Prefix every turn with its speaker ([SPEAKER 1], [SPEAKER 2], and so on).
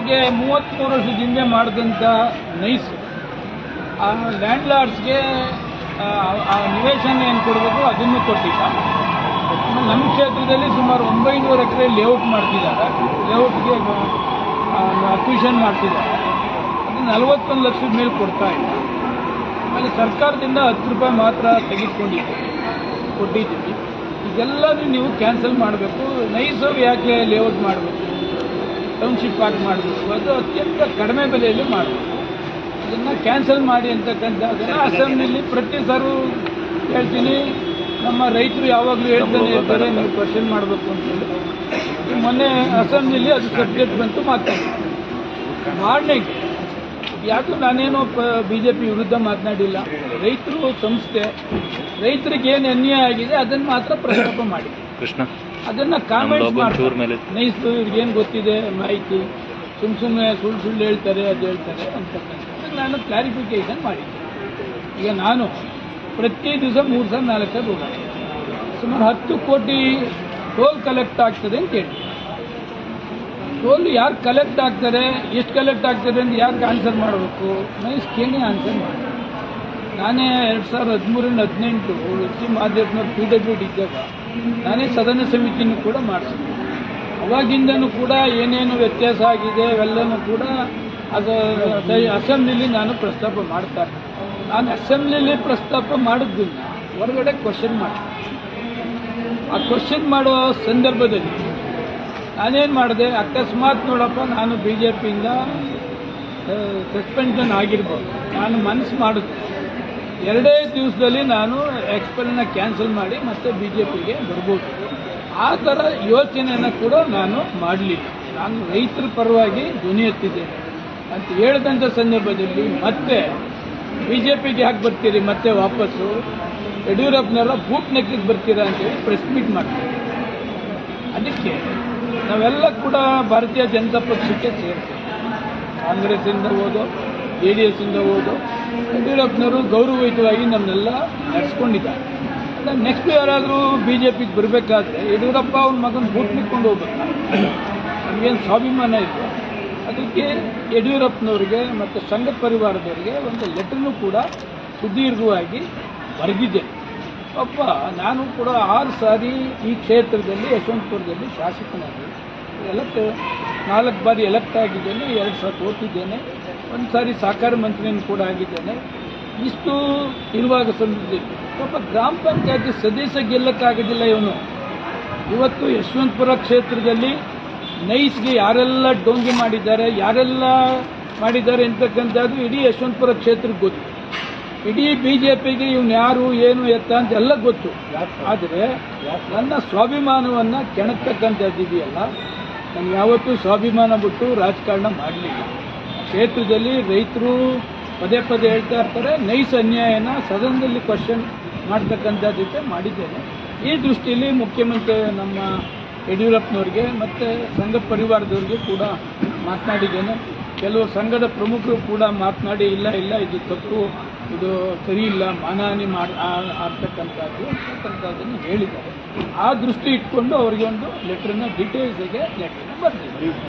[SPEAKER 1] ನಮಗೆ 33 ವರ್ಷದ ಹಿಂದೆ ಮಾಡಿದಂಥ ನೈಸ್ ಆ ಲ್ಯಾಂಡ್ ಲಾರ್ಡ್ಸ್ಗೆ ಆ ನಿವೇಶನ ಏನು ಕೊಡಬೇಕು ಅದನ್ನು ಕೊಟ್ಟಿಲ್ಲ. ನಮ್ಮ ಕ್ಷೇತ್ರದಲ್ಲಿ ಸುಮಾರು 900 ಎಕರೆ ಲೇಔಟ್ ಮಾಡ್ತಿದ್ದಾರೆ, ಲೇಔಟ್ಗೆ ಅಕ್ವಿಷನ್ ಮಾಡ್ತಿದ್ದಾರೆ. ಅದು 41 ಲಕ್ಷದ ಮೇಲೆ ಕೊಡ್ತಾ ಇಲ್ಲ. ಆಮೇಲೆ ಸರ್ಕಾರದಿಂದ 10 ರೂಪಾಯಿ ಮಾತ್ರ ಕೊಟ್ಟಿದ್ದೀವಿ. ಇದೆಲ್ಲನೂ ನೀವು ಕ್ಯಾನ್ಸಲ್ ಮಾಡಬೇಕು. ನೈಸು ಯಾಕೆ ಲೇಔಟ್ ಮಾಡಬೇಕು, ಟೌನ್ಶಿಪ್ ಆಗಿ ಮಾಡಬೇಕು, ಅದು ಅತ್ಯಂತ ಕಡಿಮೆ ಬೆಲೆಯಲ್ಲಿ ಮಾಡಬೇಕು. ಅದನ್ನು ಕ್ಯಾನ್ಸಲ್ ಮಾಡಿ ಅಂತಕ್ಕಂಥದ್ದನ್ನು ಅಸೆಂಬ್ಲಿಯಲ್ಲಿ ಪ್ರತಿ ಸಾರು ಹೇಳ್ತೀನಿ. ನಮ್ಮ ರೈತರು ಯಾವಾಗಲೂ ಹೇಳ್ತಾರೆ ನೀವು ಕ್ವಶನ್ ಮಾಡಬೇಕು ಅಂತೇಳಿ. ಮೊನ್ನೆ ಅಸೆಂಬ್ಲಿಯಲ್ಲಿ ಅದು ಸಬ್ಜೆಕ್ಟ್ ಬಂತು, ಮಾರನೆಗೆ ಯಾಕೂ ನಾನೇನೋ BJP ವಿರುದ್ಧ ಮಾತನಾಡಿಲ್ಲ. ರೈತರು ಸಂಸ್ಥೆ, ರೈತರಿಗೆ ಏನು ಅನ್ಯಾಯ ಆಗಿದೆ ಅದನ್ನು ಮಾತ್ರ ಪ್ರಸ್ತಾಪ ಮಾಡಿ, ಅದನ್ನು ಕಾಮೆಂಟ್ಸ್ ಮಾಡ್ತಾರೆ. ನೈಸ್ ಇವ್ರಿಗೇನು ಗೊತ್ತಿದೆ ಮಾಹಿತಿ, ಸುಮ್ಮನೆ ಸುಳ್ಳು ಹೇಳ್ತಾರೆ, ಅದು ಹೇಳ್ತಾರೆ ಅಂತಕ್ಕಂಥದ್ದು ನಾನು ಕ್ಲಾರಿಫಿಕೇಷನ್ ಮಾಡಿದ್ದೆ. ಈಗ ನಾನು ಪ್ರತಿ ದಿವಸ 3 ಸಲ 4 ಸಲ ಹೋಗ್ತೀನಿ. ಸುಮಾರು 10 ಕೋಟಿ ಟೋಲ್ ಕಲೆಕ್ಟ್ ಆಗ್ತದೆ ಅಂತ ಹೇಳಿ, ಟೋಲ್ ಯಾರು ಕಲೆಕ್ಟ್ ಆಗ್ತಾರೆ, ಎಷ್ಟು ಕಲೆಕ್ಟ್ ಆಗ್ತದೆ ಅಂತ ಯಾರಿಗೆ ಆನ್ಸರ್ ಮಾಡಬೇಕು? ನೈಸ್ ಕೇಳಿ ಆನ್ಸರ್ ಮಾಡಿ. ನಾನೇ 2013-18 ಎಸ್.ಸಿ. ಮಾದೇವನವ್ರು PWD ಇದ್ದಾಗ ನಾನೇ ಸದನ ಸಮಿತಿನೂ ಕೂಡ ಮಾಡಿಸಿದ್ದೆ. ಅವಾಗಿಂದನೂ ಕೂಡ ಏನೇನು ವ್ಯತ್ಯಾಸ ಆಗಿದೆ ಅವೆಲ್ಲನೂ ಕೂಡ ಅದು ಅಸೆಂಬ್ಲಿಲಿ ನಾನು ಪ್ರಸ್ತಾಪ ಮಾಡ್ತಾರೆ. ನಾನು ಅಸೆಂಬ್ಲಿಲಿ ಪ್ರಸ್ತಾಪ ಮಾಡೋದನ್ನ ಹೊರಗಡೆ ಕ್ವಶನ್ ಮಾಡ್ತೀನಿ. ಆ ಕ್ವಶನ್ ಮಾಡೋ ಸಂದರ್ಭದಲ್ಲಿ ನಾನೇನು ಮಾಡಿದೆ, ಅಕಸ್ಮಾತ್ ನೋಡಪ್ಪ ನಾನು BJPಯಿಂದ ಸಸ್ಪೆನ್ಷನ್ ಆಗಿರ್ಬೋದು, ನಾನು ಮನಸ್ಸು ಮಾಡಿದೆ 2 ದಿವಸದಲ್ಲಿ ನಾನು ಎಕ್ಸ್ಪೆಲ್ನ ಕ್ಯಾನ್ಸಲ್ ಮಾಡಿ ಮತ್ತೆ BJPಗೆ ಬರ್ಬೋದು. ಆ ಥರ ಯೋಚನೆಯನ್ನು ಕೂಡ ನಾನು ಮಾಡಲಿಲ್ಲ. ನಾನು ರೈತರ ಪರವಾಗಿ ಧ್ವನಿ ಎತ್ತಿದ್ದೇನೆ ಅಂತ ಹೇಳಿದಂಥ ಸಂದರ್ಭದಲ್ಲಿ ಮತ್ತೆ BJPಗೆ ಯಾಕೆ ಬರ್ತೀರಿ, ಮತ್ತೆ ವಾಪಸ್ಸು ಯಡಿಯೂರಪ್ಪನವರ ಬೂಟ್ ನೆಕ್ಕಿಗೆ ಬರ್ತೀರಾ ಅಂತೇಳಿ ಪ್ರೆಸ್ ಮೀಟ್ ಮಾಡ್ತೀವಿ. ಅದಕ್ಕೆ ನಾವೆಲ್ಲ ಕೂಡ ಭಾರತೀಯ ಜನತಾ ಪಕ್ಷಕ್ಕೆ ಸೇರ್ತೀವಿ. ಕಾಂಗ್ರೆಸ್ಸಿಂದ ಹೋದೋ JDSಯಿಂದ ಹೋದೋ ಯಡಿಯೂರಪ್ಪನವರು ಗೌರವಯುತವಾಗಿ ನಮ್ಮನ್ನೆಲ್ಲ ನಡೆಸ್ಕೊಂಡಿದ್ದಾರೆ. ನೆಕ್ಸ್ಟ್ ಯಾರಾದರೂ BJPಗೆ ಬರಬೇಕಾದ್ರೆ ಯಡಿಯೂರಪ್ಪ ಅವ್ನ ಮಗನ ಬೂಟ್ ನಿಕ್ಕೊಂಡು ಹೋಗ್ಬೇಕು. ನಮಗೇನು ಸ್ವಾಭಿಮಾನ ಇದೆ. ಅದಕ್ಕೆ ಯಡಿಯೂರಪ್ಪನವ್ರಿಗೆ ಮತ್ತು ಸಂಘ ಪರಿವಾರದವರಿಗೆ ಒಂದು ಲೆಟರ್ನೂ ಕೂಡ ಸುದೀರ್ಘವಾಗಿ ಬರೆದಿದ್ದೆ. ನಾನು ಕೂಡ 6 ಸಾರಿ ಈ ಕ್ಷೇತ್ರದಲ್ಲಿ ಯಶವಂತಪುರದಲ್ಲಿ ಶಾಸಕನಾಗಿ 4 ಬಾರಿ ಎಲೆಕ್ಟ್ ಆಗಿದ್ದೇನೆ, 2 ಸಲ ಓದಿದ್ದೇನೆ, 1 ಸಾರಿ ಸಹಕಾರ ಮಂತ್ರಿಯನ್ನು ಕೂಡ ಆಗಿದ್ದೇನೆ. ಇಷ್ಟು ಇರುವಾಗ ಸಂದರ್ಭದಲ್ಲಿ ಗ್ರಾಮ ಪಂಚಾಯತಿ ಸದಸ್ಯ ಗೆಲ್ಲಕ್ಕಾಗೋದಿಲ್ಲ ಇವನು. ಇವತ್ತು ಯಶವಂತಪುರ ಕ್ಷೇತ್ರದಲ್ಲಿ ನೈಸ್ಗೆ ಯಾರೆಲ್ಲ ಡೋಂಗಿ ಮಾಡಿದ್ದಾರೆ, ಯಾರೆಲ್ಲ ಮಾಡಿದ್ದಾರೆ ಅಂತಕ್ಕಂಥದ್ದು ಇಡೀ ಯಶವಂತಪುರ ಕ್ಷೇತ್ರಕ್ಕೆ ಗೊತ್ತು. ಇಡೀ BJPಗೆ ಇವನು ಯಾರು ಏನು ಎತ್ತ ಅಂತ ಎಲ್ಲ ಗೊತ್ತು. ಆದರೆ ನನ್ನ ಸ್ವಾಭಿಮಾನವನ್ನು ಕೆಣಕ್ತಕ್ಕಂಥದ್ದಿದೆಯಲ್ಲ, ನಾನು ಯಾವತ್ತೂ ಸ್ವಾಭಿಮಾನ ಬಿಟ್ಟು ರಾಜಕಾರಣ ಮಾಡಲಿಲ್ಲ. ಕ್ಷೇತ್ರದಲ್ಲಿ ರೈತರು ಪದೇ ಹೇಳ್ತಾ ಇರ್ತಾರೆ, ನೈಸ್ ಅನ್ಯಾಯನ ಸದನದಲ್ಲಿ ಕ್ವಶನ್ ಮಾಡ್ತಕ್ಕಂಥದ್ದಕ್ಕೆ ಮಾಡಿದ್ದೇನೆ. ಈ ದೃಷ್ಟಿಯಲ್ಲಿ ಮುಖ್ಯಮಂತ್ರಿ ನಮ್ಮ ಯಡಿಯೂರಪ್ಪನವ್ರಿಗೆ ಮತ್ತು ಸಂಘ ಪರಿವಾರದವ್ರಿಗೆ ಕೂಡ ಮಾತನಾಡಿದ್ದೇನೆ. ಕೆಲವು ಸಂಘದ ಪ್ರಮುಖರು ಕೂಡ ಮಾತನಾಡಿ ಇಲ್ಲ ಇದು ತಪ್ಪು, ಇದು ಸರಿ ಇಲ್ಲ, ಮಾನಹಾನಿ ಆಗ್ತಕ್ಕಂಥದ್ದನ್ನು ಹೇಳಿದ್ದಾರೆ. ಆ ದೃಷ್ಟಿ ಇಟ್ಕೊಂಡು ಅವರಿಗೆ ಒಂದು ಲೆಟ್ರನ್ನ ಡೀಟೇಲ್ಸ್ಗೆ ಲೆಟ್ರನ್ನ ಬರ್ತೀವಿ.